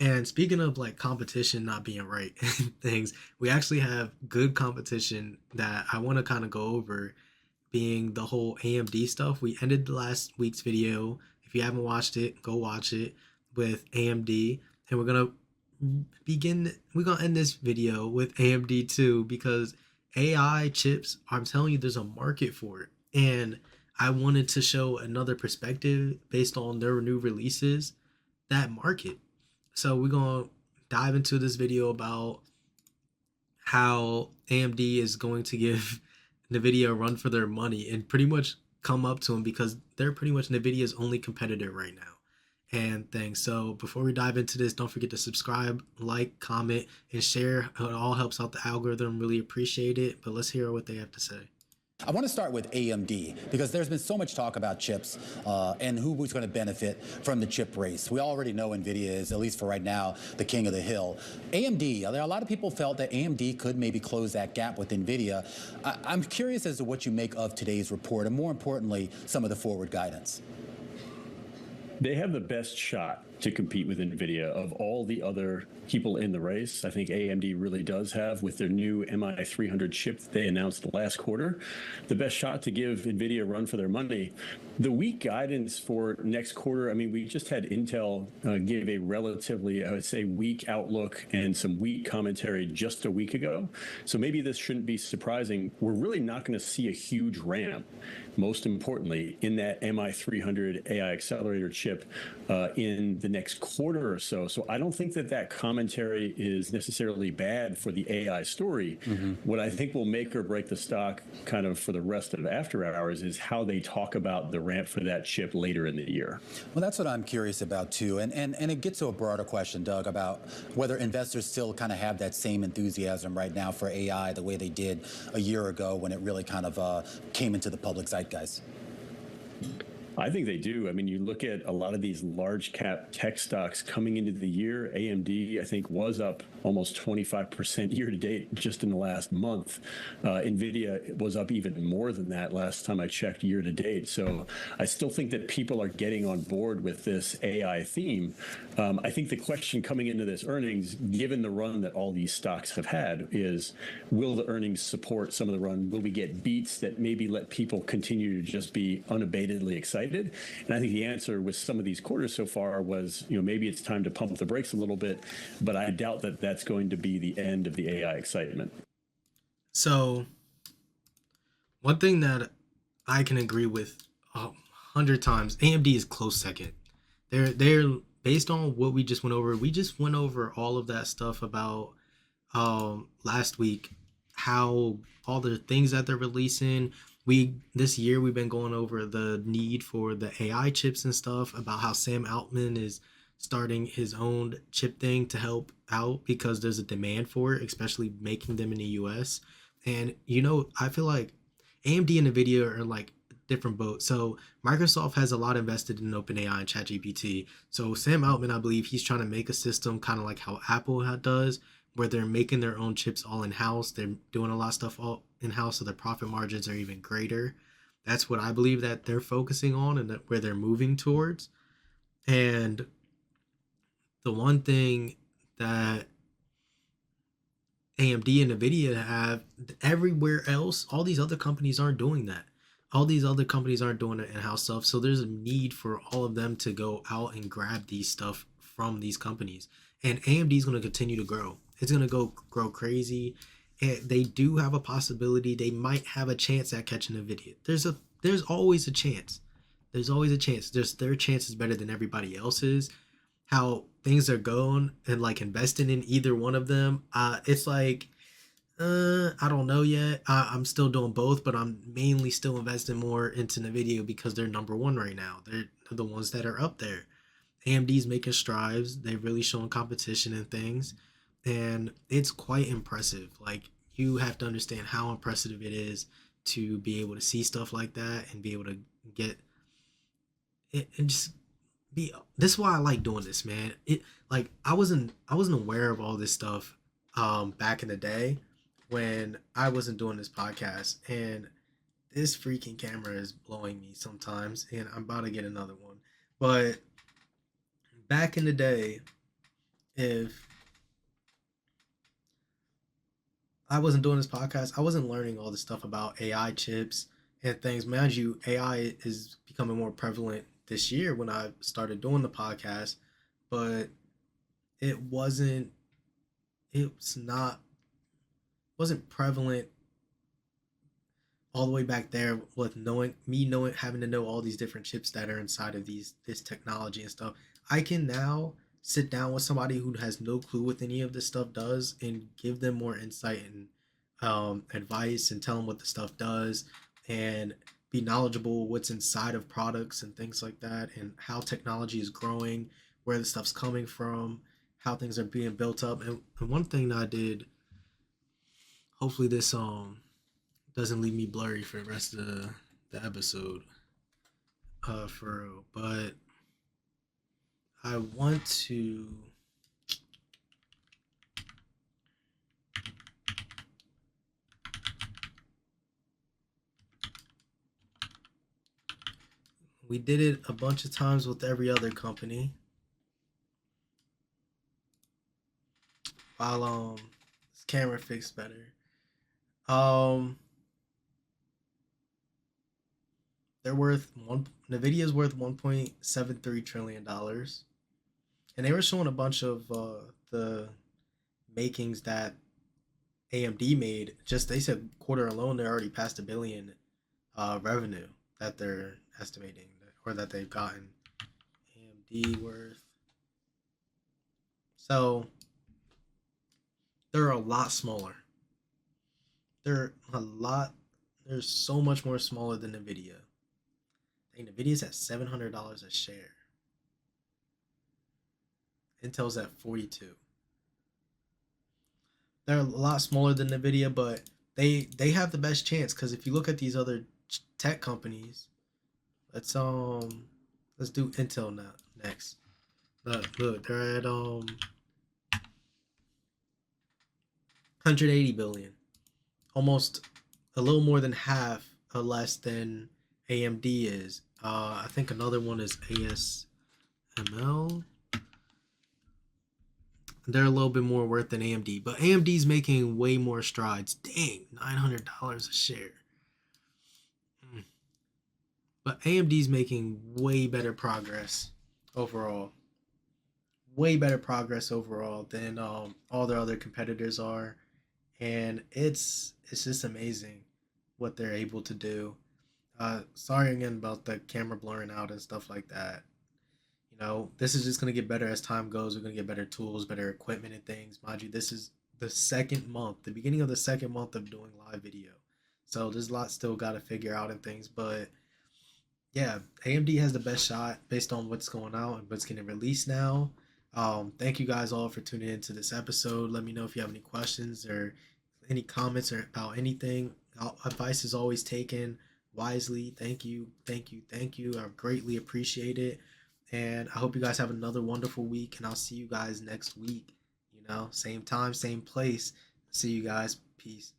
And speaking of like competition not being right and things, we actually have good competition that I want to kind of go over, being the whole AMD stuff. We ended the last week's video. If you haven't watched it, go watch it with AMD. And we're gonna end this video with AMD too, because AI chips, I'm telling you, there's a market for it. And I wanted to show another perspective based on their new releases, that market. So we're gonna dive into this video about how AMD is going to give Nvidia a run for their money and pretty much come up to them, because they're pretty much Nvidia's only competitor right now and things. So before we dive into this, don't forget to subscribe, like, comment, and share. It all helps out the algorithm. Really appreciate it. But let's hear what they have to say. I want to start with AMD because there's been so much talk about chips and who was going to benefit from the chip race. We already know Nvidia is, at least for right now, the king of the hill. AMD, there are a lot of people felt that AMD could maybe close that gap with Nvidia. I'm curious as to what you make of today's report and, more importantly, some of the forward guidance. They have the best shot to compete with Nvidia of all the other people in the race. I think AMD really does have, with their new MI300 chip that they announced last quarter, the best shot to give Nvidia a run for their money. The weak guidance for next quarter, I mean, we just had Intel give a relatively, I would say, weak outlook and some weak commentary just a week ago. So maybe this shouldn't be surprising. We're really not going to see a huge ramp, most importantly, in that MI300 AI accelerator chip in the next quarter or so. So I don't think that that commentary is necessarily bad for the AI story. What I think will make or break the stock kind of for the rest of after hours is how they talk about the ramp for that chip later in the year. Well, that's what I'm curious about, too. And it gets to a broader question, Doug, about whether investors still kind of have that same enthusiasm right now for AI the way they did a year ago when it really kind of came into the public zeitgeist. I think they do. I mean, you look at a lot of these large cap tech stocks coming into the year. AMD, I think, was up almost 25% year to date just in the last month. Nvidia was up even more than that last time I checked year to date. So I still think that people are getting on board with this AI theme. I think the question coming into this earnings, given the run that all these stocks have had, is will the earnings support some of the run? Will we get beats that maybe let people continue to just be unabatedly excited? And I think the answer with some of these quarters so far was, maybe it's time to pump the brakes a little bit, but I doubt that that's going to be the end of the AI excitement. So one thing that I can agree with 100 times, AMD is close second. They're based on what we just went over. We just went over all of that stuff about last week, how all the things that they're releasing. This year we've been going over the need for the AI chips and stuff, about how Sam Altman is starting his own chip thing to help out because there's a demand for it, especially making them in the US. And I feel like AMD and Nvidia are like different boat. So Microsoft has a lot invested in OpenAI and ChatGPT. So Sam Altman, I believe he's trying to make a system kind of like how Apple does, where they're making their own chips all in-house. They're doing a lot of stuff all in-house, so their profit margins are even greater. That's what I believe that they're focusing on and where they're moving towards. And the one thing that AMD and Nvidia have everywhere else, all these other companies aren't doing that. All these other companies aren't doing the in-house stuff. So there's a need for all of them to go out and grab these stuff from these companies. And AMD is going to continue to grow. It's going to grow crazy. And they do have a possibility. They might have a chance at catching Nvidia. There's always a chance. There's always a chance. Their chance is better than everybody else's. How things are going and like investing in either one of them, it's like I don't know yet. I'm still doing both, but I'm mainly still investing more into Nvidia because they're number one right now. They're the ones that are up there. AMD's making strides. They're really showing competition and things, and it's quite impressive. Like, you have to understand how impressive it is to be able to see stuff like that and be able to get it and just be. This is why I like doing this, man. It like I wasn't aware of all this stuff back in the day when I wasn't doing this podcast, and this freaking camera is blowing me sometimes, and I'm about to get another one. But back in the day, if I wasn't doing this podcast, I wasn't learning all this stuff about AI chips and things. Mind you, AI is becoming more prevalent this year when I started doing the podcast, but it wasn't it's not wasn't prevalent all the way back there with knowing having to know all these different chips that are inside of this technology and stuff. I can now sit down with somebody who has no clue what any of this stuff does and give them more insight and advice and tell them what the stuff does and be knowledgeable what's inside of products and things like that and how technology is growing, where the stuff's coming from, how things are being built up. And one thing that I did, hopefully this doesn't leave me blurry for the rest of the episode, for real. But I want to. We did it a bunch of times with every other company. While this camera fixed better. Um, they're worth one. Nvidia's worth $1.73 trillion, and they were showing a bunch of the makings that AMD made. Just they said quarter alone, they're already past a billion revenue that they're estimating or that they've gotten. AMD worth. So they're a lot smaller. They're a lot. They're so much more smaller than Nvidia. I think Nvidia's at $700 a share. Intel's at 42. They're a lot smaller than Nvidia, but they have the best chance because if you look at these other tech companies, let's do Intel now next. Look, they're at 180 billion, almost a little more than half, less than AMD is. I think another one is ASML. They're a little bit more worth than AMD, but AMD's making way more strides. Dang, $900 a share. Mm. But AMD's making way better progress overall. Way better progress overall than all their other competitors are, and it's just amazing what they're able to do. Sorry again about the camera blurring out and stuff like that. This is just going to get better as time goes. We're going to get better tools, better equipment and things. Mind you, this is the second month, the beginning of the second month of doing live video. So there's a lot still got to figure out and things. But yeah, AMD has the best shot based on what's going out and what's getting released now. Thank you guys all for tuning into this episode. Let me know if you have any questions or any comments or about anything. Advice is always taken wisely. Thank you, thank you, thank you. I greatly appreciate it. And I hope you guys have another wonderful week. And I'll see you guys next week. Same time, same place. See you guys. Peace.